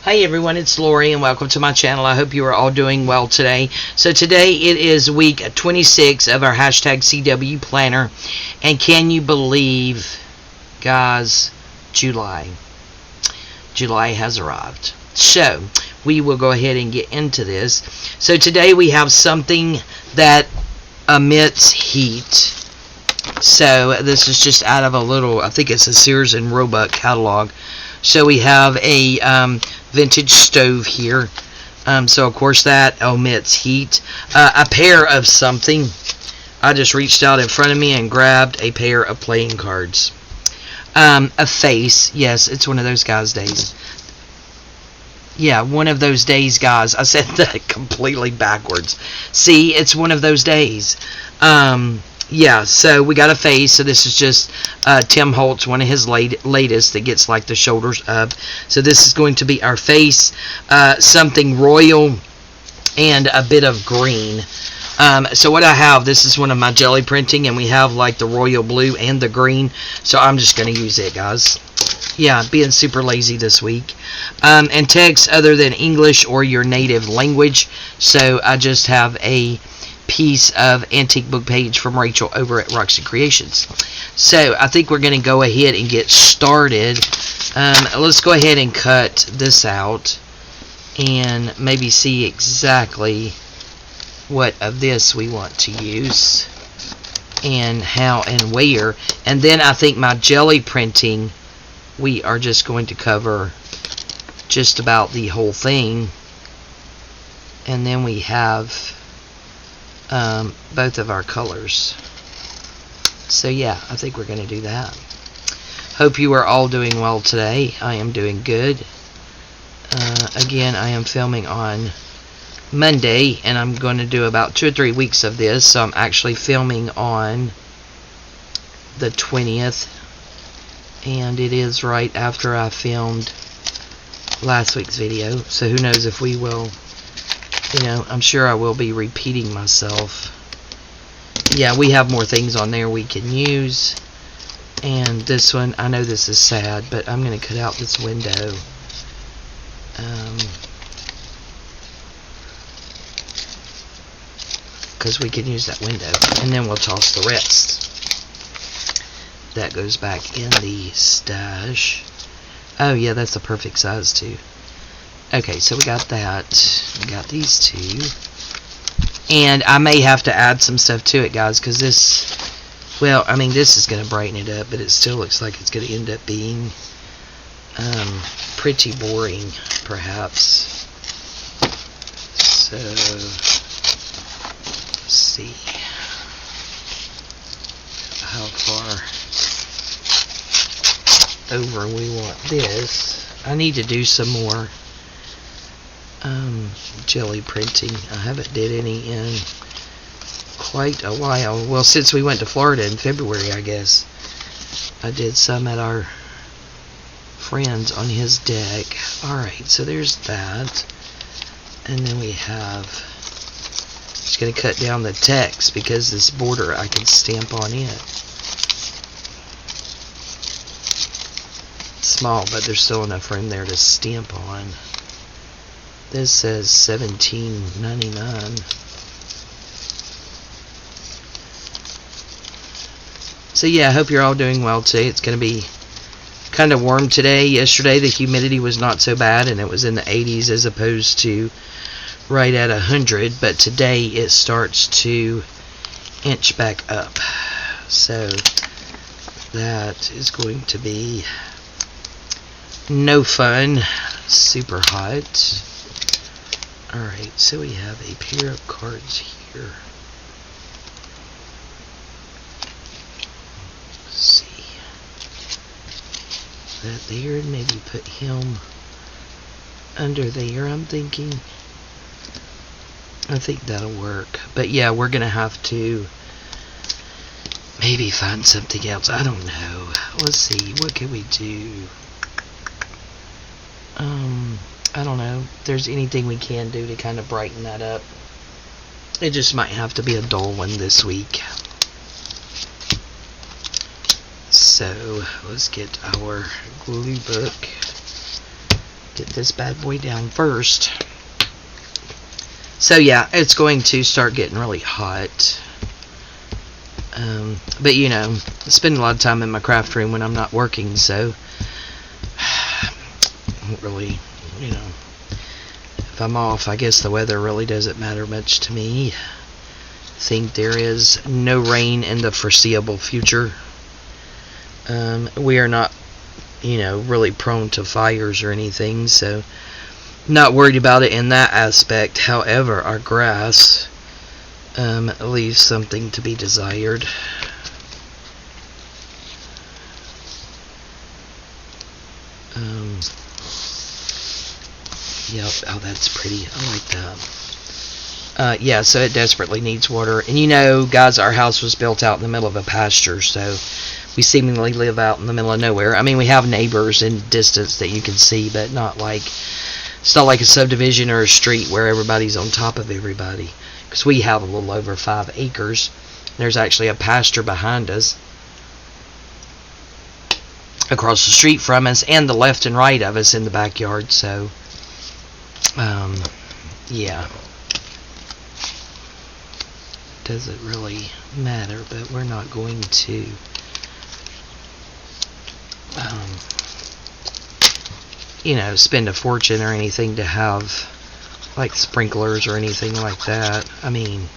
Hey everyone, it's Lori and welcome to my channel. I hope you are all doing well today. So today it is week 26 of our hashtag CW planner. And can you believe, guys, July has arrived. So we will go ahead and get into this. So today we have something that emits heat. So this is just out of a little, I think it's a Sears and Roebuck catalog. So we have a vintage stove here. So of course that emits heat. A pair of something. I just reached out in front of me and grabbed a pair of playing cards. A face. Yes, it's one of those guys' days. Yeah, one of those days, guys. I said that completely backwards. See, it's one of those days. Yeah, so we got a face. So this is just Tim Holtz, one of his latest that gets like the shoulders up. So this is going to be our face, something royal, and a bit of green. So what I have, this is one of my jelly printing, and we have like the royal blue and the green. So I'm just going to use it, guys. Yeah, being super lazy this week. And text other than English or your native language. So I just have a piece of antique book page from Rachel over at Roxy Creations. So I think we're going to go ahead and get started. Let's go ahead and cut this out and maybe see exactly what of this we want to use and how and where. And then I think my jelly printing, we are just going to cover just about the whole thing. And then we have both of our colors. So yeah, I think we're going to do that. Hope you are all doing well today. I am doing good. Again, I am filming on Monday, and I'm going to do about 2 or 3 weeks of this. So I'm actually filming on the 20th, and it is right after I filmed last week's video. So who knows if we will, you know, I'm sure I will be repeating myself. Yeah, we have more things on there we can use. And this one, I know this is sad, but I'm going to cut out this window. Because we can use that window. And then we'll toss the rest. That goes back in the stash. Oh yeah, that's the perfect size too. Okay, so we got that. We got these two. And I may have to add some stuff to it, guys, because this, well, I mean, this is going to brighten it up, but it still looks like it's going to end up being pretty boring, perhaps. So, let's see how far over we want this. I need to do some more jelly printing. I haven't did any in quite a while. Well, since we went to Florida in February, I guess. I did some at our friend's on his deck. Alright, so there's that. And then we have, just going to cut down the text because this border I can stamp on it. Small, but there's still enough room there to stamp on. This says $17.99. So yeah, I hope you're all doing well today. It's going to be kind of warm today. Yesterday the humidity was not so bad, and it was in the 80s as opposed to right at 100. But today it starts to inch back up. So that is going to be no fun. Super hot. Alright, so we have a pair of cards here. Let's see. That there, and maybe put him under there, I'm thinking. I think that'll work. But yeah, we're going to have to maybe find something else. I don't know. Let's see, what can we do? I don't know if there's anything we can do to kind of brighten that up. It just might have to be a dull one this week. So let's get our glue book Get this bad boy down first. So yeah, it's going to start getting really hot. But you know, I spend a lot of time in my craft room when I'm not working, so I don't really, you know, if I'm off, I guess the weather really doesn't matter much to me. I think there is no rain in the foreseeable future. We are not, you know, really prone to fires or anything, so not worried about it in that aspect. However, our grass leaves something to be desired. Yep, oh, that's pretty. I like that. Yeah, so it desperately needs water. And you know, guys, our house was built out in the middle of a pasture, so we seemingly live out in the middle of nowhere. I mean, we have neighbors in distance that you can see, but not like, it's not like a subdivision or a street where everybody's on top of everybody. Because we have a little over 5 acres. There's actually a pasture behind us, across the street from us, and the left and right of us in the backyard. So, yeah. Doesn't really matter, but we're not going to you know, spend a fortune or anything to have like sprinklers or anything like that. I mean,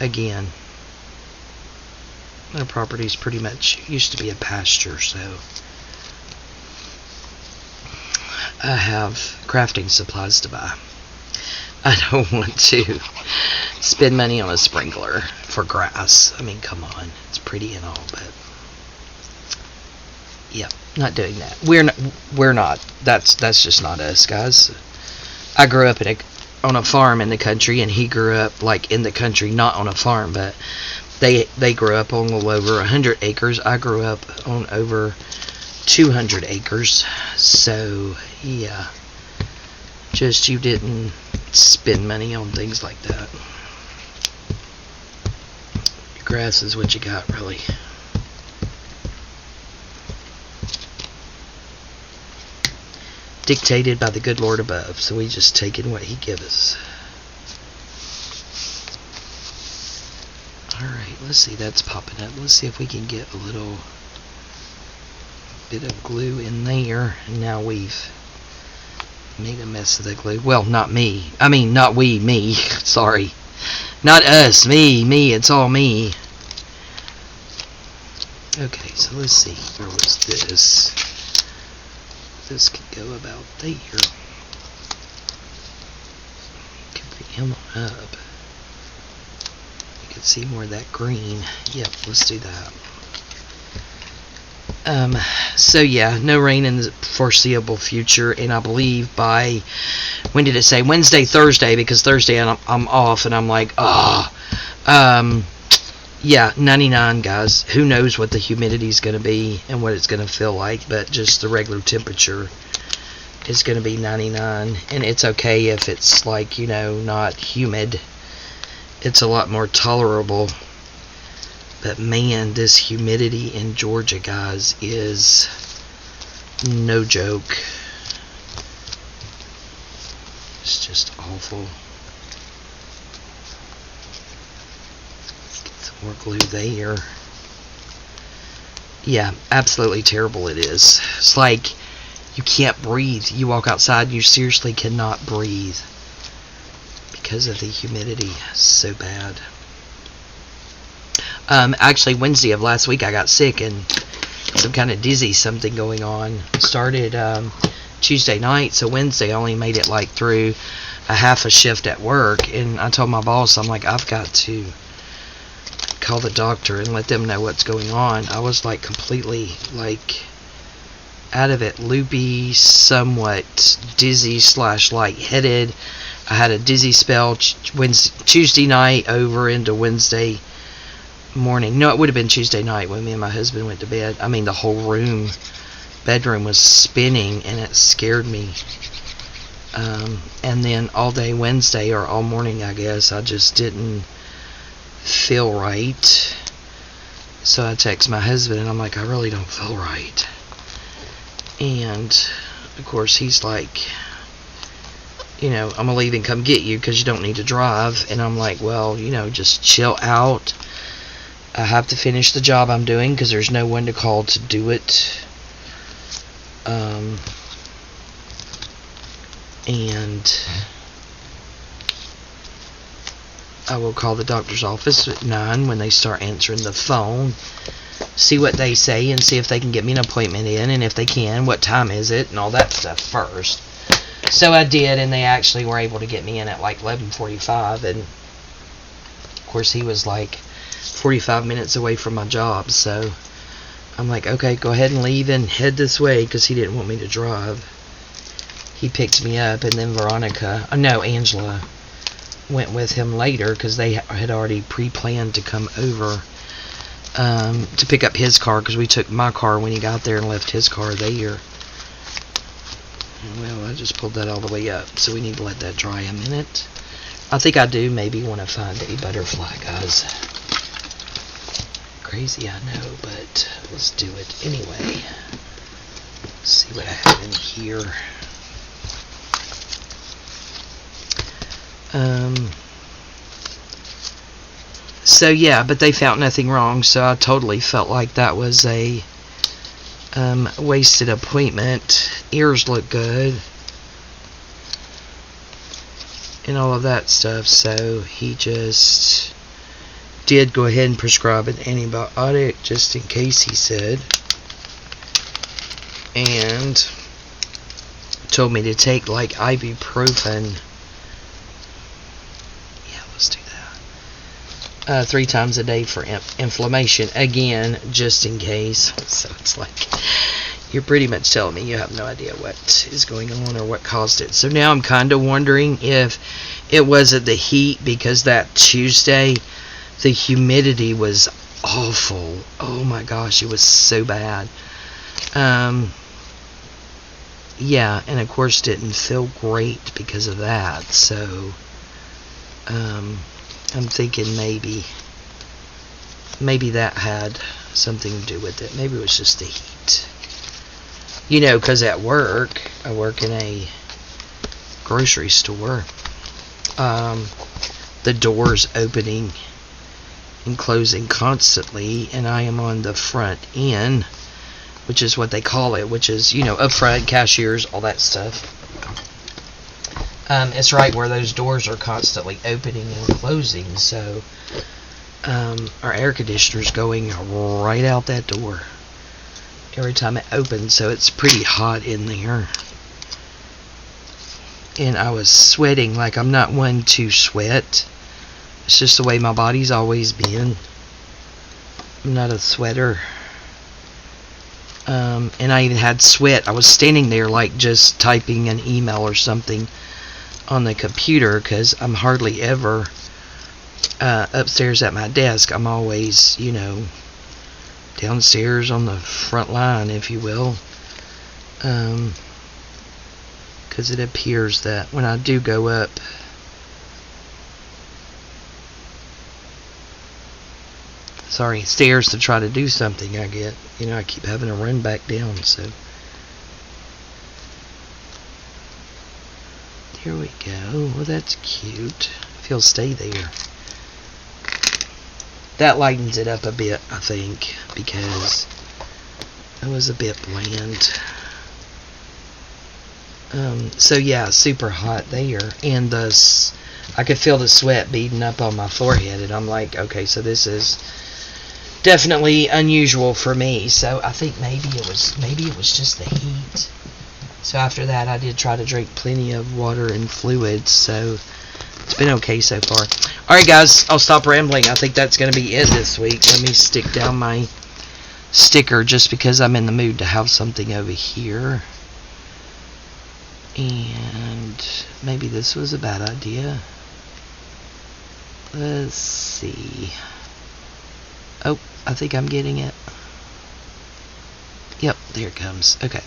again, our property's pretty much used to be a pasture, so I have crafting supplies to buy. I don't want to spend money on a sprinkler for grass. I mean, come on, it's pretty and all, but yeah, not doing that. We're not. That's just not us, guys. I grew up on a farm in the country, and he grew up like in the country, not on a farm, but they grew up on a little over 100 acres. I grew up on over 200 acres. So yeah, just you didn't spend money on things like that. Your grass is what you got, really. Dictated by the good Lord above, so we just take in what he gives us. Alright, let's see, that's popping up. Let's see if we can get a little bit of glue in there. And now we've made a mess of the glue. Well, not me. I mean, not we, me. Sorry. Not us, me, it's all me. Okay, so let's see. Where was this? This could go about there. Could bring him on up. You can see more of that green. Yep, let's do that. So yeah, no rain in the foreseeable future, and I believe by, when did it say? Wednesday, Thursday, because Thursday I'm off, and I'm like, yeah, 99, guys. Who knows what the humidity is going to be and what it's going to feel like, but just the regular temperature is going to be 99, and it's okay if it's like, you know, not humid. It's a lot more tolerable. But man, this humidity in Georgia, guys, is no joke. It's just awful. More glue there. Yeah, absolutely terrible it is. It's like you can't breathe. You walk outside, you seriously cannot breathe because of the humidity. It's so bad. Actually, Wednesday of last week I got sick and some kind of dizzy something going on. Started Tuesday night, so Wednesday I only made it like through a half a shift at work, and I told my boss, I'm like, I've got to call the doctor and let them know what's going on. I was like completely like out of it, loopy, somewhat dizzy / lightheaded. I had a dizzy spell Tuesday night over into Wednesday morning. No, it would have been Tuesday night when me and my husband went to bed. I mean, the whole bedroom was spinning, and it scared me. And then all day Wednesday, or all morning, I guess, I just didn't feel right. So I text my husband, and I'm like, I really don't feel right. And of course, he's like, you know, I'm going to leave and come get you because you don't need to drive. And I'm like, well, you know, just chill out. I have to finish the job I'm doing because there's no one to call to do it. And I will call the doctor's office at 9 when they start answering the phone. See what they say and see if they can get me an appointment in. And if they can, what time is it? And all that stuff first. So I did, and they actually were able to get me in at like 11:45. And of course, he was like 45 minutes away from my job. So I'm like, okay, go ahead and leave and head this way because he didn't want me to drive. He picked me up, and then Angela went with him later because they had already pre-planned to come over to pick up his car because we took my car when he got there and left his car there. Well, I just pulled that all the way up, so we need to let that dry a minute. I think I do maybe want to find a butterfly, guys. Crazy, I know, but let's do it anyway. Let's see what I have in here. So yeah, but they found nothing wrong, so I totally felt like that was a wasted appointment. Ears look good and all of that stuff, so he just did go ahead and prescribe an antibiotic just in case, he said, and told me to take like ibuprofen. Let's do that 3 times a day for inflammation, again, just in case. So it's like, you're pretty much telling me you have no idea what is going on or what caused it. So now I'm kind of wondering if it wasn't the heat, because that Tuesday the humidity was awful. Oh my gosh, it was so bad. Yeah, and of course didn't feel great because of that. So I'm thinking maybe that had something to do with it. Maybe it was just the heat. You know, because at work, I work in a grocery store. The doors opening and closing constantly, and I am on the front end, which is what they call it, which is, you know, up front, cashiers, all that stuff. It's right where those doors are constantly opening and closing, so our air conditioner's going right out that door every time it opens, so it's pretty hot in there. And I was sweating like I'm not one to sweat. It's just the way my body's always been. I'm not a sweater. And I even had sweat. I was standing there like just typing an email or something on the computer, because I'm hardly ever upstairs at my desk. I'm always, you know, downstairs on the front line, if you will, because it appears that when I do go up stairs to try to do something, I keep having to run back down. So here we go. Well, that's cute. If you'll stay there. That lightens it up a bit, I think, because it was a bit bland. So yeah, super hot there, and I could feel the sweat beading up on my forehead, and I'm like, okay, so this is definitely unusual for me. So I think maybe it was just the heat. So after that, I did try to drink plenty of water and fluids, so it's been okay so far. Alright guys, I'll stop rambling. I think that's going to be it this week. Let me stick down my sticker just because I'm in the mood to have something over here. And maybe this was a bad idea. Let's see. Oh, I think I'm getting it. Yep, there it comes. Okay.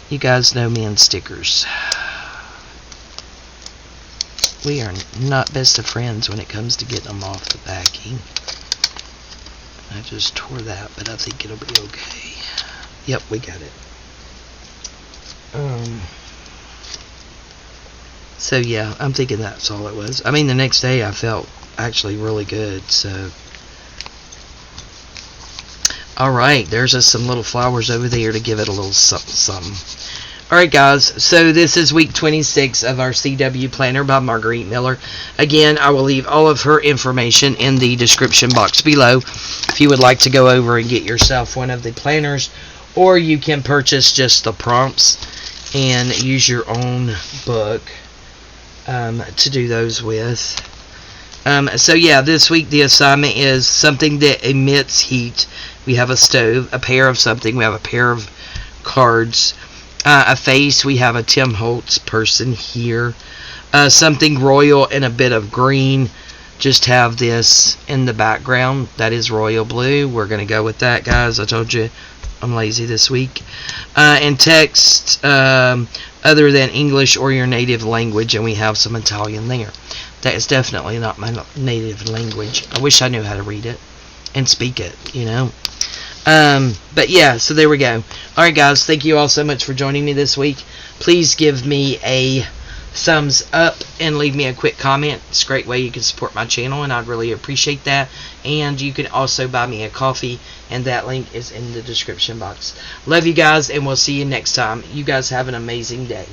You guys know me and stickers. We are not best of friends when it comes to getting them off the backing. I just tore that, but I think it'll be okay. Yep, we got it. So yeah, I'm thinking that's all it was. I mean, the next day I felt actually really good. So, all right, there's just some little flowers over there to give it a little something, something. All right, guys. So this is week 26 of our CW planner by Margarete Miller. Again, I will leave all of her information in the description box below if you would like to go over and get yourself one of the planners, or you can purchase just the prompts and use your own book to do those with. So yeah, this week the assignment is something that emits heat. We have a stove, a pair of something, we have a pair of cards, a face, we have a Tim Holtz person here, something royal and a bit of green. Just have this in the background. That is royal blue. We're going to go with that, guys. I told you I'm lazy this week. And text other than English or your native language, and we have some Italian there. That is definitely not my native language. I wish I knew how to read it and speak it, you know. But yeah, so there we go. Alright, guys, thank you all so much for joining me this week. Please give me a thumbs up and leave me a quick comment. It's a great way you can support my channel, and I'd really appreciate that. And you can also buy me a coffee, and that link is in the description box. Love you guys, and we'll see you next time. You guys have an amazing day.